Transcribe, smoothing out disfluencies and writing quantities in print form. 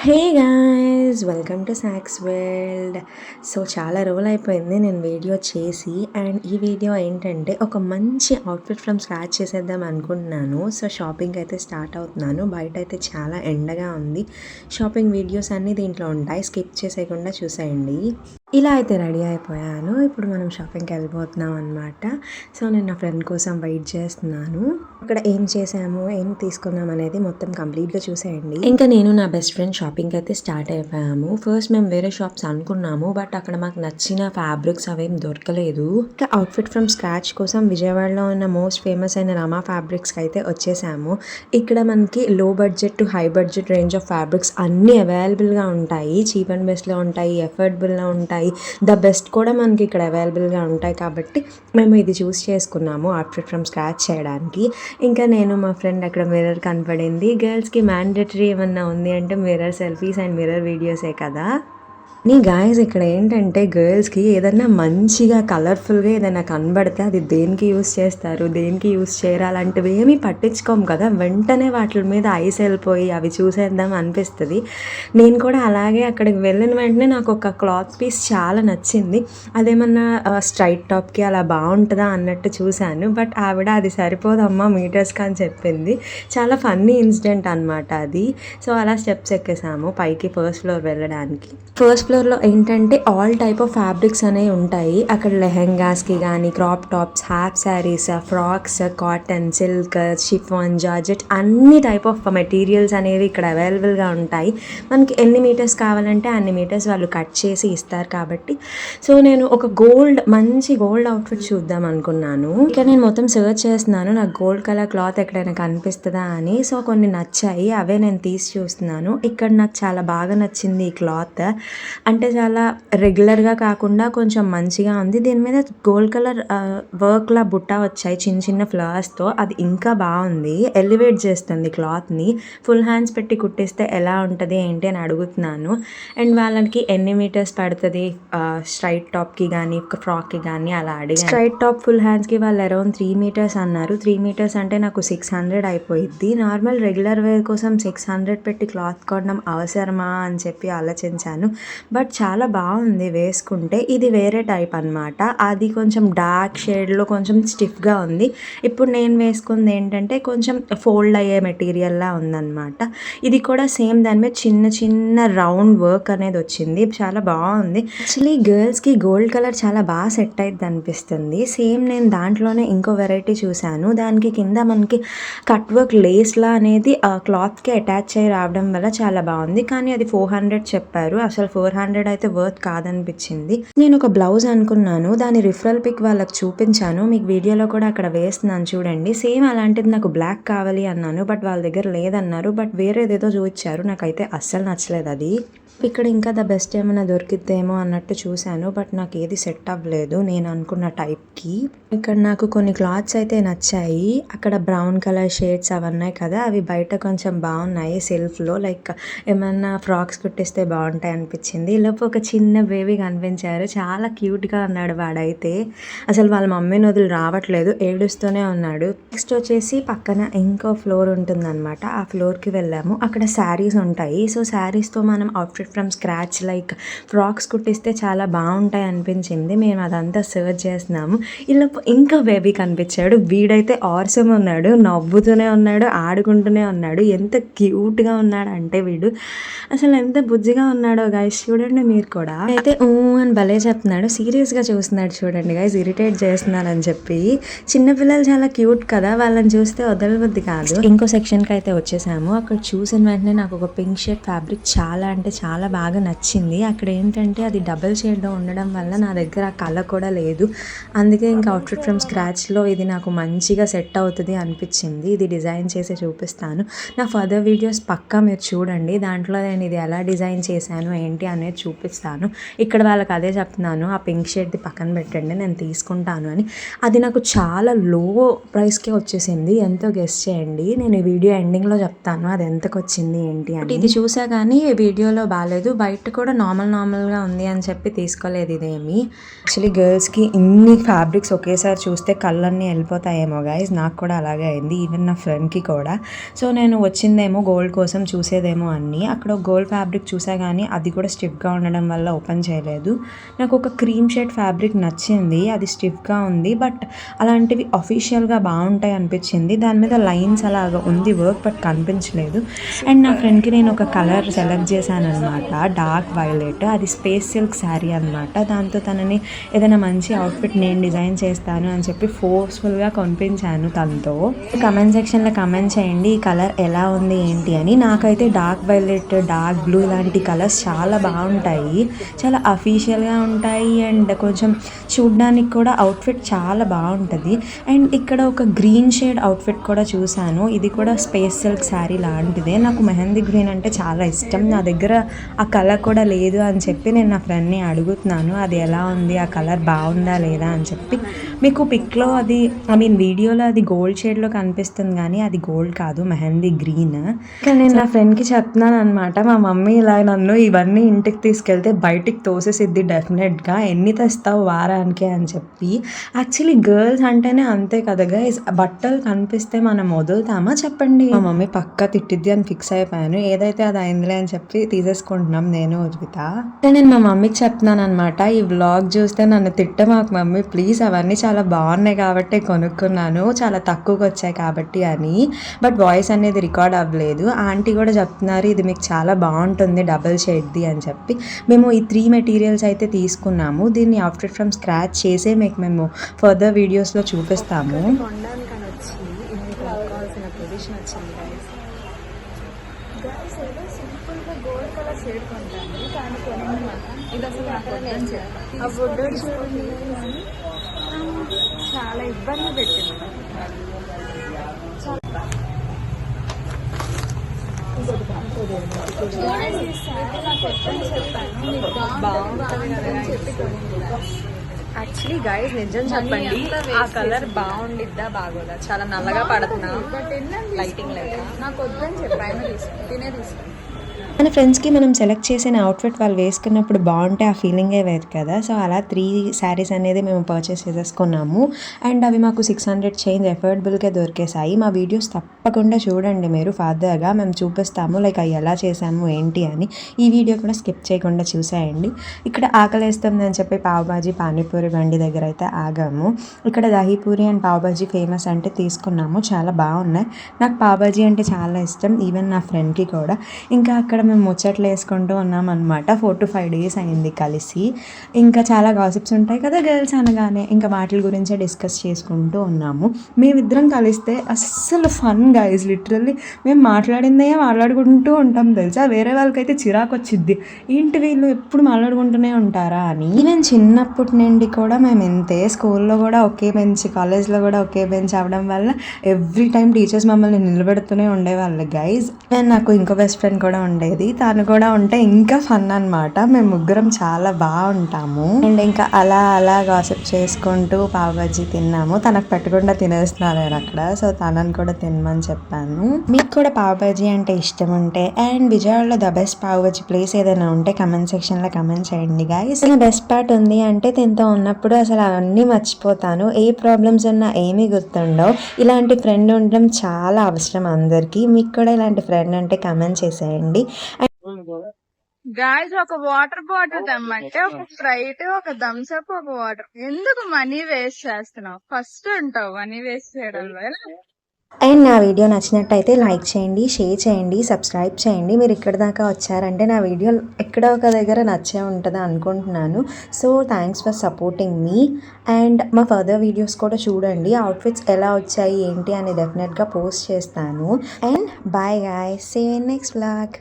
Hey guys, welcome to socks world. So చాలా రోజులు అయిపోయింది నేను వీడియో చేసి. అండ్ ఈ వీడియో ఏంటంటే ఒక మంచి అవుట్ఫిట్ ఫ్రమ్ స్క్రాచ్ చేసేద్దాం అనుకుంటున్నాను. సో షాపింగ్ అయితే స్టార్ట్ అవుతున్నాను. బయట అయితే చాలా ఎండగా ఉంది. షాపింగ్ వీడియోస్ అన్నీ దీంట్లో ఉంటాయి, స్కిప్ చేసేయకుండా చూసేయండి. ఇలా అయితే రెడీ అయిపోయాను. ఇప్పుడు మనం షాపింగ్కి వెళ్ళిపోతున్నాం అనమాట. సో నేను నా ఫ్రెండ్ కోసం వెయిట్ చేస్తున్నాను. అక్కడ ఏం చేసాము, ఏం తీసుకున్నాం అనేది మొత్తం కంప్లీట్గా చూసేయండి. ఇంకా నేను నా బెస్ట్ ఫ్రెండ్ షాపింగ్కి అయితే స్టార్ట్ అయిపోయాము. ఫస్ట్ మేము వేరే షాప్స్ అనుకున్నాము, బట్ అక్కడ మాకు నచ్చిన ఫ్యాబ్రిక్స్ అవేం దొరకలేదు. ఇంకా అవుట్ఫిట్ ఫ్రమ్ స్క్రాచ్ కోసం విజయవాడలో ఉన్న మోస్ట్ ఫేమస్ అయిన రమా ఫ్యాబ్రిక్స్కి అయితే వచ్చేసాము. ఇక్కడ మనకి లో budget to high budget range of fabrics అన్నీ అవైలబుల్గా ఉంటాయి. చీప్ అండ్ బెస్ట్లో ఉంటాయి, ఎఫర్డబుల్లో ఉంటాయి, ద బెస్ట్ కూడా మనకి ఇక్కడ అవైలబుల్గా ఉంటాయి. కాబట్టి మేము ఇది చూస్ చేసుకున్నాము అవుట్ఫిట్ ఫ్రమ్ స్క్రాచ్ చేయడానికి. ఇంకా నేను మా ఫ్రెండ్ అక్కడ మిర్రర్ కనపడింది. గర్ల్స్కి మ్యాండేటరీ ఏమన్నా ఉంది అంటే మిర్రర్ సెల్ఫీస్ అండ్ మిర్రర్ వీడియోసే కదా. గాయస్ ఇక్కడ ఏంటంటే గర్ల్స్కి ఏదన్నా మంచిగా కలర్ఫుల్గా ఏదైనా కనబడితే అది దేనికి యూస్ చేస్తారు, దేనికి యూస్ చేయరు అలాంటివి ఏమీ పట్టించుకోము కదా. వెంటనే వాటి మీద ఐస్ వెళ్ళిపోయి అవి చూసేద్దాం అనిపిస్తుంది. నేను కూడా అలాగే అక్కడికి వెళ్ళిన వెంటనే నాకు ఒక క్లాత్ పీస్ చాలా నచ్చింది. అదేమన్నా స్ట్రైట్ టాప్కి అలా బాగుంటుందా అన్నట్టు చూశాను. బట్ ఆవిడ అది సరిపోదమ్మా మీటర్స్కి అని చెప్పింది. చాలా ఫన్నీ ఇన్సిడెంట్ అనమాట అది. సో అలా స్టెప్స్ ఎక్కేసాము పైకి ఫస్ట్ ఫ్లోర్ వెళ్ళడానికి. ఫస్ట్ ఫ్లోర్లో ఏంటంటే ఆల్ టైప్ ఆఫ్ ఫ్యాబ్రిక్స్ అనేవి ఉంటాయి. అక్కడ లెహెంగాస్కి కానీ, crop tops, half saris, frocks, cotton, silk, chiffon, georgette అన్ని టైప్ ఆఫ్ మెటీరియల్స్ అనేవి ఇక్కడ అవైలబుల్గా ఉంటాయి. మనకి ఎన్ని మీటర్స్ కావాలంటే అన్ని మీటర్స్ వాళ్ళు కట్ చేసి ఇస్తారు కాబట్టి. సో నేను ఒక మంచి గోల్డ్ అవుట్ఫిట్ చూద్దాం అనుకున్నాను. ఇక నేను మొత్తం సర్చ్ చేస్తున్నాను నాకు గోల్డ్ కలర్ క్లాత్ ఎక్కడైనా కనిపిస్తుందా అని. సో కొన్ని నచ్చాయి, అవే నేను తీసి చూస్తున్నాను. ఇక్కడ నాకు చాలా బాగా నచ్చింది ఈ క్లాత్. అంటే చాలా రెగ్యులర్గా కాకుండా కొంచెం మంచిగా ఉంది. దీని మీద గోల్డ్ కలర్ వర్క్లా బుట్ట వచ్చాయి చిన్న చిన్న ఫ్లవర్స్తో. అది ఇంకా బాగుంది, ఎలివేట్ చేస్తుంది క్లాత్ని. ఫుల్ హ్యాండ్స్ పెట్టి కుట్టిస్తే ఎలా ఉంటుంది ఏంటి అని అడుగుతున్నాను. అండ్ వాళ్ళకి ఎన్ని మీటర్స్ పడుతుంది స్ట్రైట్ టాప్కి కానీ ఫ్రాక్కి కానీ అలా అడిగి. స్ట్రైట్ టాప్ ఫుల్ హ్యాండ్స్కి వాళ్ళు అరౌండ్ 3 మీటర్స్ అన్నారు. 3 మీటర్స్ అంటే నాకు 600 అయిపోయింది. నార్మల్ రెగ్యులర్ వేర్ కోసం 600 పెట్టి క్లాత్ కొనడం అవసరమా అని చెప్పి ఆలోచించాను. బట్ చాలా బాగుంది వేసుకుంటే. ఇది వేరే టైప్ అనమాట. అది కొంచెం డార్క్ షేడ్లో కొంచెం స్టిఫ్గా ఉంది. ఇప్పుడు నేను వేసుకుంది ఏంటంటే కొంచెం ఫోల్డ్ అయ్యే మెటీరియల్లా ఉందన్నమాట. ఇది కూడా సేమ్ దాని మీద చిన్న చిన్న రౌండ్ వర్క్ అనేది వచ్చింది. చాలా బాగుంది. యాక్చువల్లీ గర్ల్స్కి గోల్డ్ కలర్ చాలా బాగా సెట్ అయింది అనిపిస్తుంది. సేమ్ నేను దాంట్లోనే ఇంకో వెరైటీ చూశాను. దానికి కింద మనకి కట్ వర్క్ లేస్లా అనేది క్లాత్కి అటాచ్ అయ్యి రావడం వల్ల చాలా బాగుంది. కానీ అది 400 చెప్పారు. అసలు 400 అయితే వర్త్ కాదనిపించింది. నేను ఒక బ్లౌజ్ అనుకున్నాను, దాని రిఫరల్ పిక్ వాళ్ళకి చూపించాను. మీకు వీడియోలో కూడా అక్కడ వేస్తున్నాను చూడండి. సేమ్ అలాంటిది నాకు బ్లాక్ కావాలి అన్నాను, బట్ వాళ్ళ దగ్గర లేదన్నారు. బట్ వేరేదేదో చూపించారు, నాకైతే అస్సలు నచ్చలేదు అది. ఇక్కడ ఇంకా ద బెస్ట్ ఏమైనా దొరికిద్దేమో అన్నట్టు చూశాను, బట్ నాకు ఏది సెట్ అవ్వలేదు నేను అనుకున్న టైప్కి. ఇక్కడ నాకు కొన్ని క్లాత్స్ అయితే నచ్చాయి. అక్కడ బ్రౌన్ కలర్ షేడ్స్ అవన్నాయి కదా, అవి బయట కొంచెం బాగున్నాయి సెల్ఫ్లో. లైక్ ఏమన్నా ఫ్రాక్స్ కుట్టిస్తే బాగుంటాయి అనిపించింది. లోపు ఒక చిన్న బేబీ కనిపించారు, చాలా క్యూట్గా ఉన్నాడు వాడైతే. అసలు వాళ్ళ మమ్మీని వదిలి రావట్లేదు, ఏడుస్తూనే ఉన్నాడు. నెక్స్ట్ వచ్చేసి పక్కన ఇంకో ఫ్లోర్ ఉంటుందన్నమాట. ఆ ఫ్లోర్కి వెళ్ళాము. అక్కడ శారీస్ ఉంటాయి. సో శారీస్తో మనం outfit from scratch like frocks కుట్టిస్తే చాలా బాగుంటాయి అనిపించింది. మేము అదంతా సర్చ్ చేస్తున్నాము. ఇలా ఇంకా బేబీ కనిపించాడు. వీడైతే ఆర్సమ్ ఉన్నాడు, నవ్వుతూనే ఉన్నాడు, ఆడుకుంటూనే ఉన్నాడు. ఎంత క్యూట్గా ఉన్నాడు అంటే వీడు అసలు ఎంత బుజ్జిగా ఉన్నాడో గైస్, చూడండి మీరు కూడా. అయితే అని భలే చెప్తున్నాడు, సీరియస్గా చూస్తున్నాడు చూడండి గైస్, ఇరిటేట్ చేస్తున్నాను అని చెప్పి. చిన్నపిల్లలు చాలా క్యూట్ కదా, వాళ్ళని చూస్తే వదలబుద్ధి కాదు. ఇంకో సెక్షన్కి అయితే వచ్చేసాము. అక్కడ చూసిన వెంటనే నాకు ఒక పింక్ షేడ్ ఫ్యాబ్రిక్ చాలా అంటే చాలా బాగా నచ్చింది. అక్కడ ఏంటంటే అది డబుల్ షేడ్లో ఉండడం వల్ల నా దగ్గర ఆ కలర్ కూడా లేదు. అందుకే ఇంకా అవుట్ఫిట్ ఫ్రమ్ స్క్రాచ్లో ఇది నాకు మంచిగా సెట్ అవుతుంది అనిపించింది. ఇది డిజైన్ చేసి చూపిస్తాను. నా ఫర్దర్ వీడియోస్ పక్కా మీరు చూడండి, దాంట్లో నేను ఇది ఎలా డిజైన్ చేశాను ఏంటి అనేది అనేది చూపిస్తాను. ఇక్కడ వాళ్ళకి అదే చెప్తున్నాను, ఆ పింక్ షేడ్ది పక్కన పెట్టండి నేను తీసుకుంటాను అని. అది నాకు చాలా లో ప్రైస్కే వచ్చేసింది. ఎంతో గెస్ చేయండి, నేను ఈ వీడియో ఎండింగ్లో చెప్తాను అది ఎంతకు వచ్చింది ఏంటి అని. ఇది చూసా కానీ వీడియోలో బాగాలేదు, బయట కూడా నార్మల్గా ఉంది అని చెప్పి తీసుకోలేదు ఇదేమి. యాక్చువల్లీ గర్ల్స్కి ఇన్ని ఫ్యాబ్రిక్స్ ఒకేసారి చూస్తే కళ్ళన్నీ వెళ్ళిపోతాయేమో గైస్, నాకు కూడా అలాగే అయింది, ఈవెన్ నా ఫ్రెండ్కి కూడా. సో నేను వచ్చిందేమో గోల్డ్ కోసం చూసేదేమో అన్నీ, అక్కడ గోల్డ్ ఫ్యాబ్రిక్ చూసా కానీ అది కూడా స్టిఫ్గా ఉండడం వల్ల ఓపెన్ చేయలేదు. నాకు ఒక క్రీమ్ షేడ్ ఫ్యాబ్రిక్ నచ్చింది, అది స్టిఫ్గా ఉంది, బట్ అలాంటివి అఫీషియల్గా బాగుంటాయి అనిపించింది. దాని మీద లైన్స్ అలాగా ఉంది వర్క్, బట్ కనిపించలేదు. అండ్ నా ఫ్రెండ్కి నేను ఒక కలర్ సెలెక్ట్ చేశాను అనమాట, డార్క్ వైలెట్, అది స్పేస్ సిల్క్ శారీ అనమాట. దాంతో తనని ఏదైనా మంచి అవుట్ఫిట్ నేను డిజైన్ చేస్తాను అని చెప్పి ఫోర్స్ఫుల్గా కొనిపించాను తనతో. కమెంట్ సెక్షన్లో కమెంట్ చేయండి ఈ కలర్ ఎలా ఉంది ఏంటి అని. నాకైతే డార్క్ వైలెట్, డార్క్ బ్లూ ఇలాంటి కలర్స్ చాలా బాగుంటాయి, చాలా అఫీషియల్గా ఉంటాయి అండ్ కొంచెం చూడ్డానికి కూడా అవుట్ఫిట్ చాలా బాగుంటుంది. అండ్ ఇక్కడ ఒక గ్రీన్ షేడ్ అవుట్ఫిట్ కూడా చూశాను, ఇది కూడా స్పేస్ సిల్క్ శారీ లాంటిదే. నాకు మెహందీ గ్రీన్ అంటే చాలా ఇష్టం, నా దగ్గర ఆ కలర్ కూడా లేదు అని చెప్పి నేను నా ఫ్రెండ్ని అడుగుతున్నాను అది ఎలా ఉంది, ఆ కలర్ బాగుందా లేదా అని చెప్పి. మీకు పిక్లో అది వీడియోలో అది గోల్డ్ షేడ్లో కనిపిస్తుంది కానీ అది గోల్డ్ కాదు, మెహందీ గ్రీన్. ఇక్కడ నేను నా ఫ్రెండ్కి చెప్తున్నాను అనమాట, మా మమ్మీ ఇలా నన్ను ఇవన్నీ ఇంటికి తీసుకెళ్తే బయటికి తోసేసిద్ది డెఫినెట్గా, ఎన్ని తెస్తావు వారానికి అని చెప్పి. యాక్చువల్లీ గర్ల్స్ అంటేనే అంతే కదా గైస్, బట్టలు కనిపిస్తే మనం వదులుతామా చెప్పండి. మా మమ్మీ పక్కా తిట్టిద్ది అని ఫిక్స్ అయిపోయాను, ఏదైతే అది అయిందిలే అని చెప్పి తీసేసుకుంటున్నాం నేను ఉర్విత. నేను మా మమ్మీకి చెప్తున్నాను అనమాట, ఈ వ్లాగ్ చూస్తే నన్ను మాకు మమ్మీ ప్లీజ్, అవన్నీ చాలా బాగున్నాయి కాబట్టి కొనుక్కున్నాను, చాలా తక్కువకి వచ్చాయి కాబట్టి అని. బట్ వాయిస్ అనేది రికార్డ్ అవ్వలేదు. ఆంటీ కూడా చెప్తున్నారు ఇది మీకు చాలా బాగుంటుంది డబుల్ షేడ్ది అని చెప్పి. మేము ఈ 3 మెటీరియల్స్ అయితే తీసుకున్నాము, దీన్ని అవుట్ఫిట్ ఫ్రమ్ స్క్రాచ్ చేసే మీకు మేము ఫర్దర్ వీడియోస్లో చూపిస్తాము. గోల్డ్ కలర్ షేడ్ కొంటాను కానీ కొనండి ఇది అసలు ఆ బొడ్డోడు చూడండి చాలా ఇబ్బంది పెట్టింది. యాక్చువల్లీ గైస్ నిజం చెప్పండి, ఆ కలర్ బాగుండిద్దా బాగోదా, చాలా నల్లగా పడుతున్నా లైటింగ్ లేక నాకు వద్దని చెప్పాను, తినే తీసుకుని. మన ఫ్రెండ్స్కి మనం సెలెక్ట్ చేసిన అవుట్ఫిట్ వాళ్ళు వేసుకున్నప్పుడు బాగుంటే ఆ ఫీలింగే వేరు కదా. సో అలా 3 శారీస్ అనేది మేము పర్చేస్ చేసేసుకున్నాము అండ్ అవి మాకు 600 చేంజ్ ఎఫర్డబుల్గా దొరికేసాయి. మా వీడియోస్ తప్పకుండా చూడండి మీరు, ఫర్దర్గా మేము చూపిస్తాము లైక్ అవి ఎలా చేసాము ఏంటి అని. ఈ వీడియో కూడా స్కిప్ చేయకుండా చూసేయండి. ఇక్కడ ఆకలేస్తుంది అని చెప్పి పావుబాజీ పానీపూరి బండి దగ్గర అయితే ఆగాము. ఇక్కడ దహీపూరి అండ్ పావుబాజీ ఫేమస్ అంటే తీసుకున్నాము, చాలా బాగున్నాయి. నాకు పావుబాజీ అంటే చాలా ఇష్టం, ఈవెన్ నా ఫ్రెండ్కి కూడా. ఇంకా అక్కడ మేము ముచ్చట్లు వేసుకుంటూ ఉన్నాం అనమాట. 4 to 5 days అయింది కలిసి. ఇంకా చాలా గాసిప్స్ ఉంటాయి కదా గర్ల్స్ అనగానే, ఇంకా వాటి గురించే డిస్కస్ చేసుకుంటూ ఉన్నాము. మేమిద్దరం కలిస్తే అస్సలు ఫన్ గైజ్, లిటరల్లీ మేము మాట్లాడుకుంటూ ఉంటాం తెలుసా. వేరే వాళ్ళకైతే చిరాకు వచ్చిద్ది, ఏంటి వీళ్ళు ఎప్పుడు మాట్లాడుకుంటూనే ఉంటారా అని. ఈవెన్ చిన్నప్పటి నుండి కూడా మేము ఇంతే, స్కూల్లో కూడా ఒకే బెంచ్, కాలేజ్లో కూడా ఒకే బెంచ్ అవ్వడం వల్ల ఎవ్రీ టైం టీచర్స్ మమ్మల్ని నిలబెడుతూనే ఉండేవాళ్ళు గైజ్. అండ్ నాకు ఇంకో బెస్ట్ ఫ్రెండ్ కూడా ఉండేది, తను కూడా ఉంటే ఇంకా ఫన్ అనమాట. మేము ముగ్గురం చాలా బాగుంటాము అండ్ ఇంకా అలా గాసిప్ చేసుకుంటూ పావుబజ్జీ తిన్నాము. తనకు పెట్టకుండా తినేస్తున్నారు అక్కడ, సో తనని కూడా తినమని చెప్పాను. మీకు కూడా పావుబజ్జీ అంటే ఇష్టం ఉంటే అండ్ విజయవాడలో ద బెస్ట్ పావుబజ్జీ ప్లేస్ ఏదైనా ఉంటే కమెంట్ సెక్షన్లో కమెంట్ చేయండి గైస్. నా బెస్ట్ పార్ట్ ఉంది అంటే తింటూ ఉన్నప్పుడు అసలు అవన్నీ మర్చిపోతాను, ఏ ప్రాబ్లమ్స్ ఉన్నా ఏమీ గుర్తుండవు. ఇలాంటి ఫ్రెండ్ ఉండడం చాలా అవసరం అందరికీ. మీకు కూడా ఇలాంటి ఫ్రెండ్ అంటే కమెంట్ చేసేయండి. గాయస్ ఒక వాటర్ బాటిల్ తెమ్మంటే ఒక స్ప్రైట్, ఒక థమ్స్ అప్, ఒక వాటర్. ఎందుకు మనీ వేస్ట్ చేస్తున్నావు? ఫస్ట్ ఉంటావు మనీ వేస్ట్ చేయడంలో. అండ్ నా వీడియో నచ్చినట్టయితే లైక్ చేయండి, షేర్ చేయండి, సబ్స్క్రైబ్ చేయండి. మీరు ఇక్కడ దాకా వచ్చారంటే నా వీడియో ఎక్కడో ఒక దగ్గర నచ్చే ఉంటుంది అనుకుంటున్నాను. So thanks for supporting me and మా ఫర్దర్ వీడియోస్ కూడా చూడండి. అవుట్ఫిట్స్ ఎలా వచ్చాయి ఏంటి అని డెఫినెట్గా పోస్ట్ చేస్తాను. And bye guys, see you in next vlog.